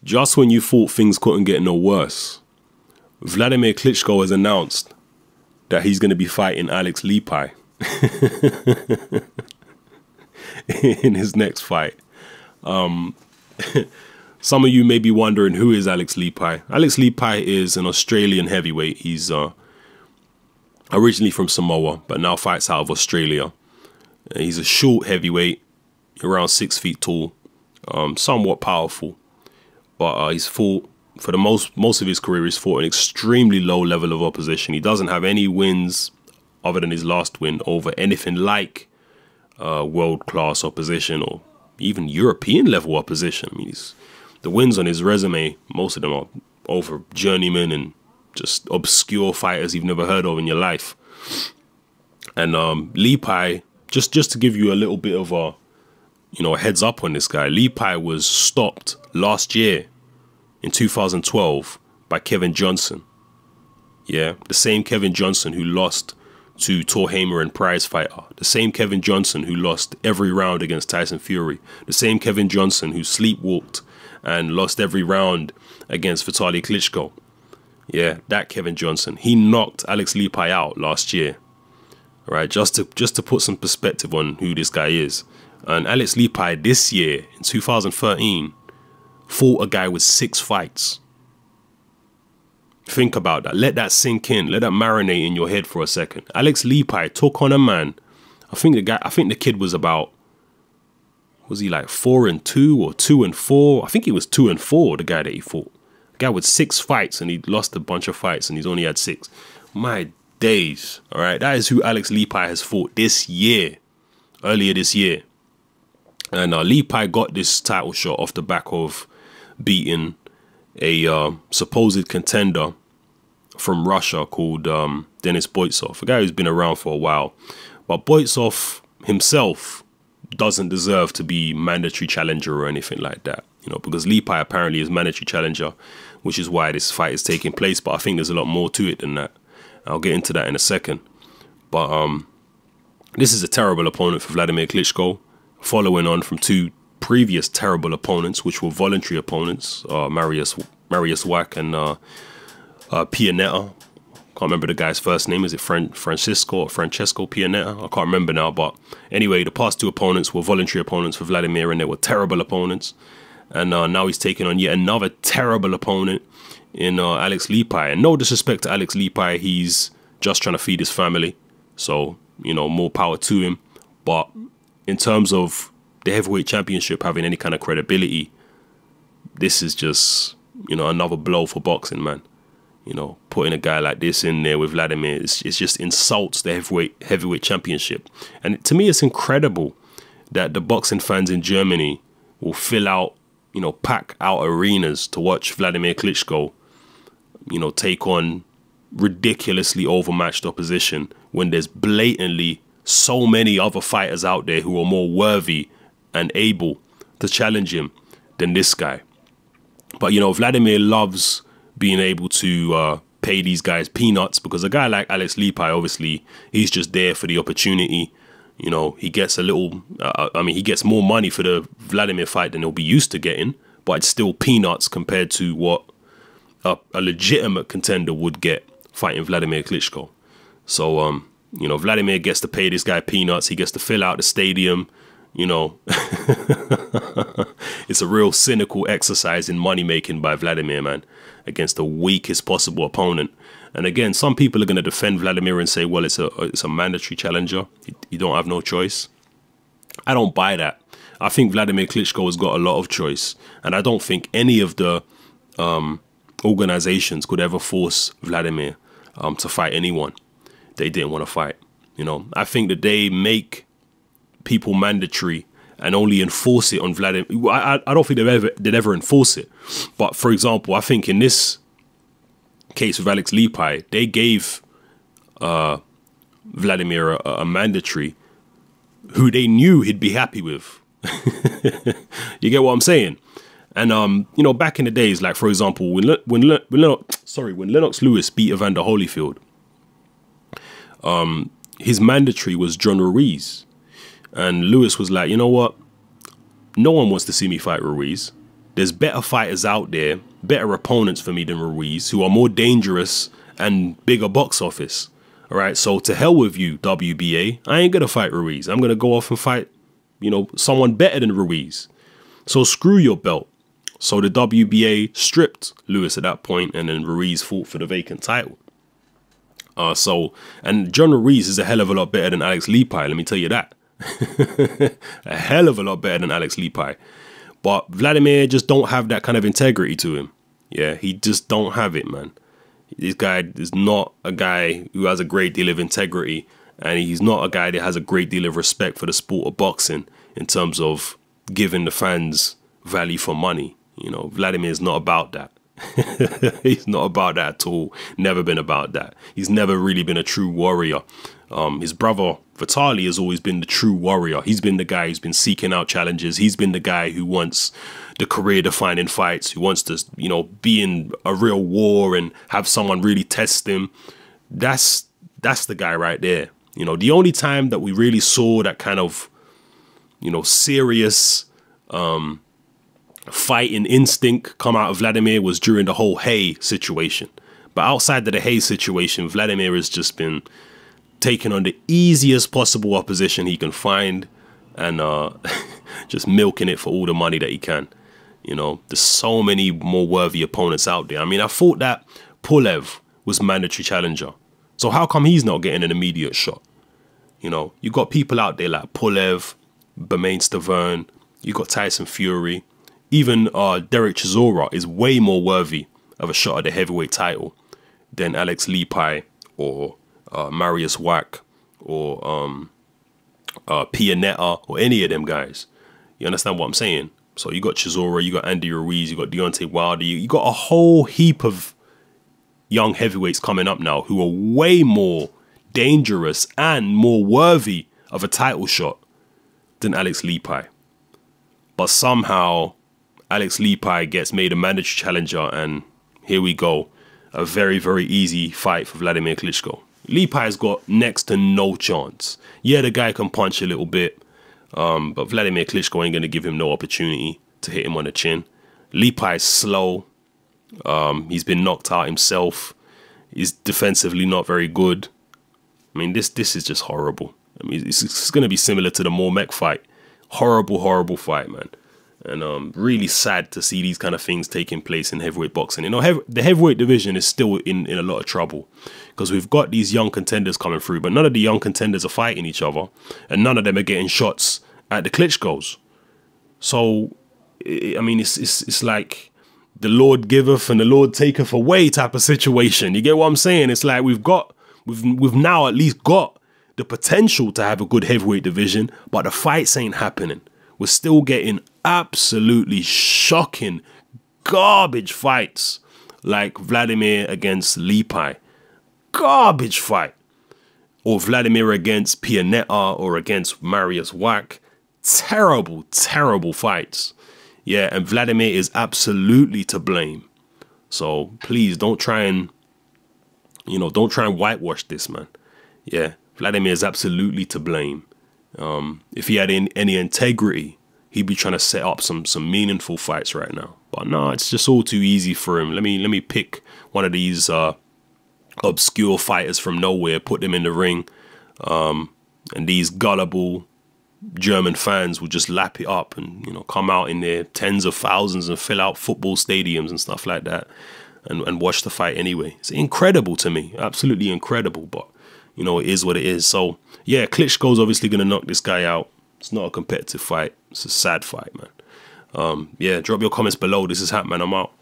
Just when you thought things couldn't get no worse, Wladimir Klitschko has announced that he's going to be fighting Alex Leapai in his next fight. Some of you may be wondering, who is Alex Leapai? Alex Leapai is an Australian heavyweight. He's originally from Samoa, but now fights out of Australia. He's a short heavyweight, around 6 feet tall, somewhat powerful. But he's fought, for the most of his career, he's fought an extremely low level of opposition. He doesn't have any wins other than his last win over anything like world-class opposition or even European level opposition. I mean, the wins on his resume, most of them are over journeymen and just obscure fighters you've never heard of in your life. And Leapai, just to give you a little bit of a heads up on this guy, Leapai was stopped last year in 2012 by Kevin Johnson. Yeah, the same Kevin Johnson who lost to Torhamer and prize fighter. The same Kevin Johnson who lost every round against Tyson Fury. The same Kevin Johnson who sleepwalked and lost every round against Vitaly Klitschko. Yeah, that Kevin Johnson. He knocked Alex Leapai out last year. All right, just to put some perspective on who this guy is. And Alex Leapai this year, in 2013, fought a guy with 6 fights. Think about that. Let that sink in. Let that marinate in your head for a second. Alex Leapai took on a man. I think the kid was about, was he like 4-2 or 2-4? I think he was 2-4, the guy that he fought. A guy with 6 fights, and he lost a bunch of fights and he's only had 6. My days. All right. That is who Alex Leapai has fought this year, earlier this year. And Leapai got this title shot off the back of beating a supposed contender from Russia called Denis Boytsov, a guy who's been around for a while. But Boytsov himself doesn't deserve to be mandatory challenger or anything like that, because Leapai apparently is mandatory challenger, which is why this fight is taking place. But I think there's a lot more to it than that. I'll get into that in a second. But this is a terrible opponent for Wladimir Klitschko, following on from 2 previous terrible opponents, which were voluntary opponents, Marius Wack and Pianetta. Can't remember the guy's first name. Is it Francesco Pianetta? I can't remember now. But anyway, the past 2 opponents were voluntary opponents for Wladimir, and they were terrible opponents. And now he's taking on yet another terrible opponent in Alex Leapai. And no disrespect to Alex Leapai, he's just trying to feed his family. So, more power to him. But in terms of the heavyweight championship having any kind of credibility, this is just, another blow for boxing, man. Putting a guy like this in there with Wladimir, it just insults the heavyweight championship. And to me, it's incredible that the boxing fans in Germany will fill out, pack out arenas to watch Wladimir Klitschko, take on ridiculously overmatched opposition when there's blatantly so many other fighters out there who are more worthy and able to challenge him than this guy. But, Wladimir loves being able to pay these guys peanuts, because a guy like Alex Leapai, obviously, he's just there for the opportunity. He gets a little, he gets more money for the Wladimir fight than he'll be used to getting, but it's still peanuts compared to what a legitimate contender would get fighting Wladimir Klitschko. So, Wladimir gets to pay this guy peanuts. He gets to fill out the stadium. It's a real cynical exercise in money making by Wladimir, man, against the weakest possible opponent. And again, some people are going to defend Wladimir and say, well, it's a mandatory challenger. You don't have no choice. I don't buy that. I think Wladimir Klitschko has got a lot of choice, and I don't think any of the organizations could ever force Wladimir to fight anyone they didn't want to fight. I think that they make people mandatory and only enforce it on Wladimir. I don't think they'd ever enforce it. But for example, I think in this case with Alex Leapai, they gave Wladimir a mandatory who they knew he'd be happy with. You get what I'm saying? And back in the days, like for example, when Lennox Lewis beat Evander Holyfield, his mandatory was John Ruiz. And Lewis was like, you know what? No one wants to see me fight Ruiz. there's better fighters out there, better opponents for me than Ruiz, who are more dangerous and bigger box office. All right, so to hell with you, WBA. I ain't going to fight Ruiz. I'm going to go off and fight, you know, someone better than Ruiz. So screw your belt. So the WBA stripped Lewis at that point, and then Ruiz fought for the vacant title. And John Ruiz is a hell of a lot better than Alex Leapai, let me tell you that. A hell of a lot better than Alex Leapai. But Wladimir just don't have that kind of integrity to him. Yeah, he just don't have it, man. This guy is not a guy who has a great deal of integrity, and he's not a guy that has a great deal of respect for the sport of boxing in terms of giving the fans value for money. You know, Wladimir is not about that. He's not about that at all. Never been about that. He's never really been a true warrior. His brother Vitali has always been the true warrior. He's been the guy who's been seeking out challenges. He's been the guy who wants the career-defining fights, who wants to, you know, be in a real war and have someone really test him. That's the guy right there. You know, the only time that we really saw that kind of, you know, serious fighting instinct come out of Wladimir was during the whole Hay situation. But outside of the Hay situation, Wladimir has just been taking on the easiest possible opposition he can find and just milking it for all the money that he can. You know, there's so many more worthy opponents out there. I mean, I thought that Pulev was mandatory challenger. So how come he's not getting an immediate shot? You know, you got people out there like Pulev, Bermain Stavern, you got Tyson Fury. Even Derek Chisora is way more worthy of a shot at the heavyweight title than Alex Leapai or Marius Wack or Pianetta or any of them guys. You understand what I'm saying? So you got Chisora, you got Andy Ruiz, you got Deontay Wilder, you got a whole heap of young heavyweights coming up now who are way more dangerous and more worthy of a title shot than Alex Leapai. But somehow Alex Leapai gets made a mandatory challenger, and here we go. A very, very easy fight for Wladimir Klitschko. Leapai's got next to no chance. Yeah, the guy can punch a little bit, but Wladimir Klitschko ain't going to give him no opportunity to hit him on the chin. Leapai's slow. He's been knocked out himself. He's defensively not very good. I mean, this is just horrible. I mean, it's going to be similar to the Mormek fight. Horrible, horrible fight, man. And really sad to see these kind of things taking place in heavyweight boxing. You know, the heavyweight division is still in a lot of trouble because we've got these young contenders coming through, but none of the young contenders are fighting each other, and none of them are getting shots at the Klitschkos. So, I mean, it's like the Lord giveth and the Lord taketh away type of situation. You get what I'm saying? It's like we've now at least got the potential to have a good heavyweight division, but the fights ain't happening. We're still getting absolutely shocking garbage fights like Wladimir against Leapai. Garbage fight. Or Wladimir against Pianetta or against Marius Wack. Terrible, terrible fights. Yeah, and Wladimir is absolutely to blame. So please don't try and, you know, don't try and whitewash this, man. Yeah, Wladimir is absolutely to blame. If he had any integrity, he'd be trying to set up some meaningful fights right now. But no, it's just all too easy for him. Let me pick one of these obscure fighters from nowhere, put them in the ring, and these gullible German fans will just lap it up and, you know, come out in their tens of thousands and fill out football stadiums and stuff like that and watch the fight anyway. It's incredible to me, absolutely incredible. But you know, it is what it is. So yeah, Klitschko's obviously going to knock this guy out. It's not a competitive fight. It's a sad fight, man. Yeah, drop your comments below. This is Hatman. I'm out.